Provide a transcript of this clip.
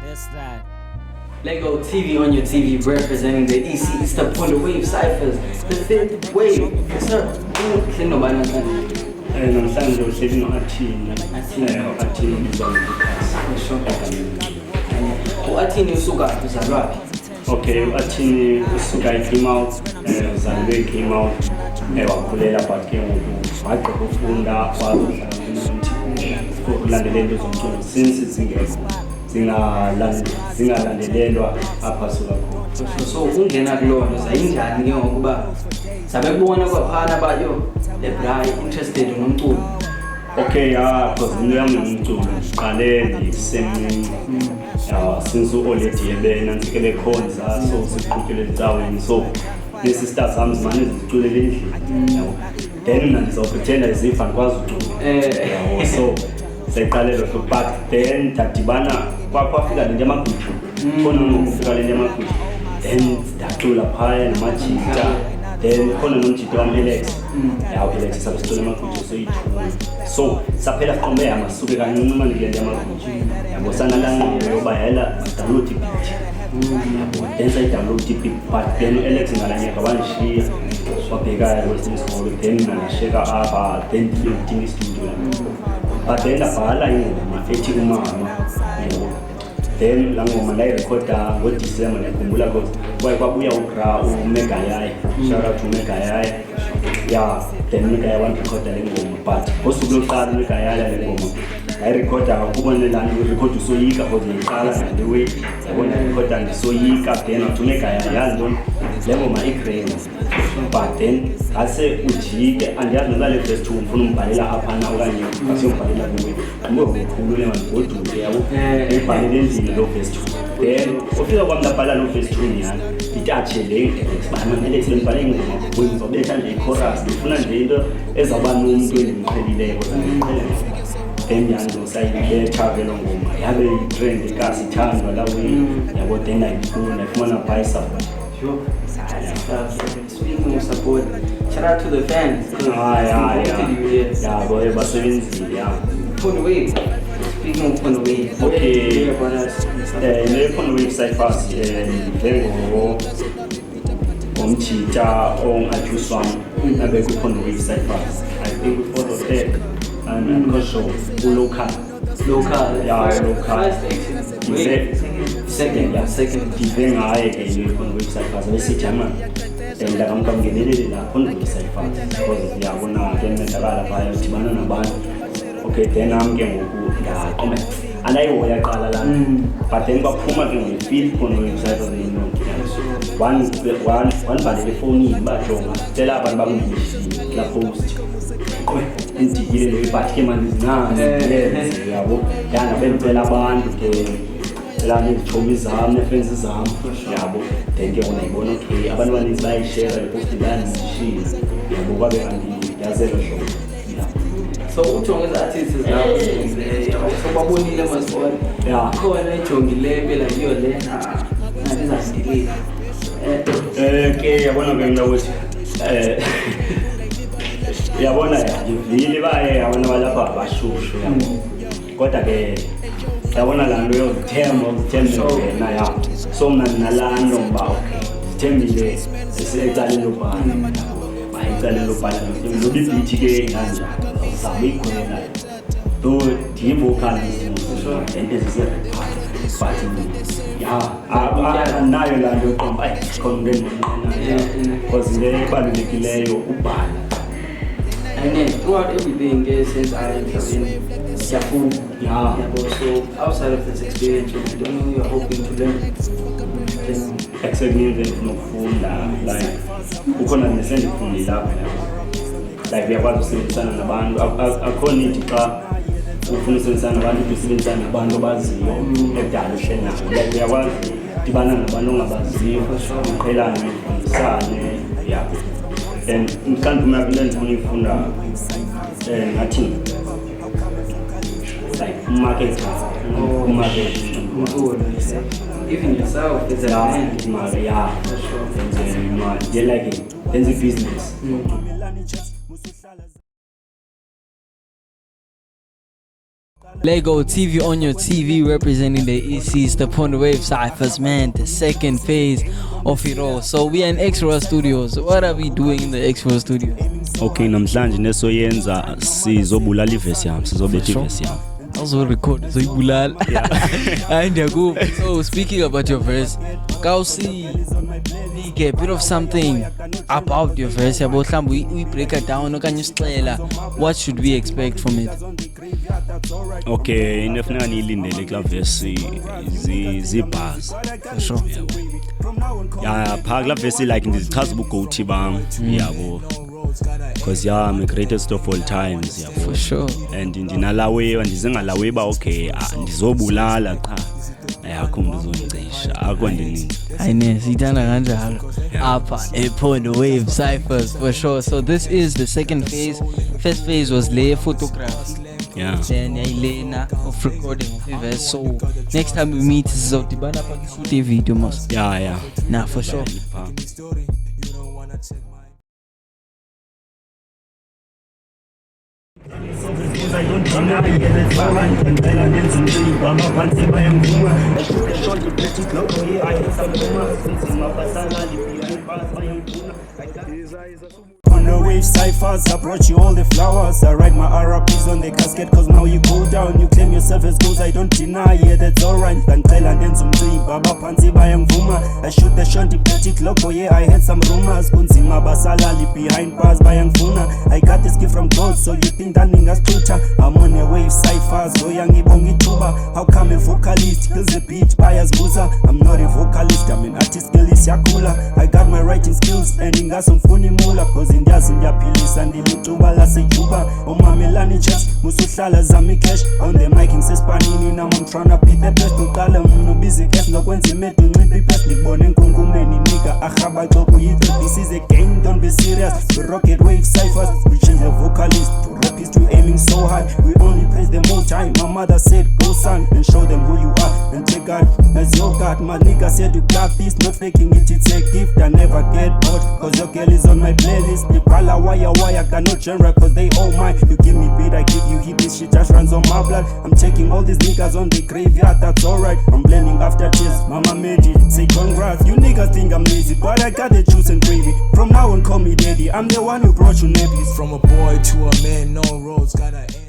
This, that. Lego TV on your TV representing the EC. It's the Point of Wave Cyphers, the fifth wave. Yes, sir. Namhlanje uhleli no-Athini u-Athini ubizwa U-Athini usuka uzalwaphi? Okay, u-Athini usuka ePlymouth, uzalelwe ePlymouth, wakhulela but ke ngoku wagqiba ufunda ukulandelela into zomculo since zingalandelelwa apha suka khona. So ungena kulo nto zayinjani ke ngokuba sabe kubona kwaphana bayo le braai interested nomculo? Okay, because into yami nomculo ndiqale ndisemncinci since u-already ebenantsikele khonza so siqhutyelwe ecaweni so nee-sisters zam zimane ziziculela endlini then mna ndizawuphethenda iziva ndikwazi ucula so sayiqale lo hlobo but then ndadibana kwafika le nto yamagwijo khona ngokufika le nto yamagwijo then ndacula phaya namajita then khona nomjito wam Alex Alex sabe sicula amagwijo soyi-2 so saphela siqombe hamba sisuke kancinci manje kule nto yamagwijo yabo sanalangqele yoba yayela madownload ibit yabo then sayidownload ibit but then u-Alex ngalanyaka wandishiya wabheka kwesinye isikolo then mna ndashiyeka apha then ndiyodinga istudio but then ndabhala ingoma ethi umama yabo then la ngoma ndayirekhoda ngoDisemba ndiyakhumbula because kwabuya uMegayaye, shout out to Megayaye. Yeah, then Megayaye wandirekhoda le ngoma but ngosuku lokuqala uMegayaye le ngoma ndayirekhoda kubonelana urekhoda usoyika because ngiqala ngandiwe yabona irekhoda ndisoyika then wathi uMegayaye yazi ntoni le ngoma igreen but then ase ujike andiyazi noba le verse 2 ngifuna umbhalela aphana okanye asiyombhalela kuwe ngokukhulule mandigoduke yabo ngibhalele endlini lo verse 2 then ufika kwami ndabhala lo verse 2 nyana nditatshe le sibana Alex ngibhale ingoma ngizobetha nje i-chorus ngifuna nje into ezawuba nomuntu endimqhelileyo then yandosayibetha velo ngoma yabe i-trend ekasi ithandwa lawe yabo then ndayifumana bhayisa. Sure. Speaking of support, shout out to the fans. Yeah, boy, but Point of Wave. Speaking of Point of Wave, okay. The Point of Wave Cyphers, Omchita on Ajuswan, I beg Point of Wave Cyphers. I think we follow that, and I'm not sure. Local. Yeah, local. Second. Diveng I can on website as a city chairman. And that I'm coming in on the website because they are going to get me by Timana and Ban. Okay, then I'm going to comment. And I will have but then got Puma on the field on the website of the one by the phone, but tell up about la post. Inti but him and now, yeah, I've been tell about la ngizothoma izami nefriends zami yabo then ke ngiyibona okay abantu abaninzi bayishare post bandishiya yabo kwabe ngiyazelo hlobo so ujonge artists lapho so babonile masiport khona ejongile bela yiyo lena nazizazindikile ke yabona ke mina ukuthi yabona ngivile baye yabona balapha abashushu yabo kodwa ke yabona la nto yokuthemba wena ya so mna nalando mba okay sithembile sesecaleni lobhala bayicaleni lobhala lo bithi ke kanjani uzama ikhona do divocal so ende but ya nayo la nto yoqomba khona because le balulekileyo ubhala. And then throughout everything, since I am in Yafu, so outside of this experience, what you don't know you're hoping to learn. Except means no food, like who can understand the food is up. Like we are about to see the sun and the band. According to ufuna usebenzisana nabantu besebenzisana nabantu abaziyo edalishena like uyakwazi dibana nabantu ongabaziyo uqhelane ufundisane yeah. And mhlawumbe uma kulento ngifunda ngathi like marketer even yourself is a man yeah you like it then the business Lego TV on your TV, representing the ECs, the Pond Wave Cyphers, man, the second phase of it all. So we are in X-Raw Studios. What are we doing in the X-Raw Studios? Okay, namhlanje nesoyenza sizobulala ivesi yami, sizobetha ivesi yami. Also record so ibulala. And go. So speaking about your verse, Kausi, a bit of something about your verse. We break it down. What should we expect from it? Okay, inefuna nilindele kula verse zibars. For sure. Yeah, pha kula verse like ndizichaza ubugothi bami, yabo. Because I'm the greatest of all times, yabo. For sure. And ndinalawe ndizengalawe ba okay, ndizobulala cha. Ayakho ngizoncisha, akwandini. Ayine sithanda kanjalo. Apha ePond Wave Cyphers for sure. So this is the second phase. First phase was layer photography. Yeah. Then Lena of recording of events. So next time we meet is out the banner shoot a video must. Yeah. Nah, for sure. I don't deny it, it's fine. And then I did some dream, but my pants in my own room. I shoot the shot, you pretty close, oh yeah, I had some rumors. Since my personality, behind bars, my own room. On the wave cyphers, I brought you all the flowers. I write my RPs on the casket, cause now you go down. You claim yourself as goals, I don't deny, yeah, that's alright. And tell and then some dream, baba panzi bayang vuma. I shoot the shot, the pretty clock, oh yeah, I had some rumors. Kunzima basalali behind bars bayang funa. I got this gift from God, so you think that nigga's Twitter. I'm on a wave cyphers, so young ibongi tuba. How come a vocalist kills a beat buyers boozer? I'm not a vocalist, I'm an artist, skill is yakula. I got my writing skills, and inga some funny mula. Cause in ndiyaphilisa ndilituba lasejuba omamelani checks musuhlala zami cash on the mic ngisespanini now I'm tryna be the best uqala mnu busy cash ngokwenza imedu ncipha ipest ngibone enkunkumeni nika arhaba xoku yitho this is a game, don't be serious. We rocket wave cyphers, we change the vocalist to rapist, we aiming so high, we only praise the most high. My mother said go son and show them who you are and take God as your God. My nigga said you got this, not faking it, it's a gift. I never get bored cause your girl is on my playlist. Wire, got no genre cause they all mine. You give me beat, I give you hit, this shit just runs on my blood. I'm taking all these niggas on the graveyard, that's alright. I'm blending after tears, mama made it, say congrats. You niggas think I'm lazy, but I got the juice and gravy. From now on call me daddy, I'm the one who brought you nappies. From a boy to a man, no roads gotta end.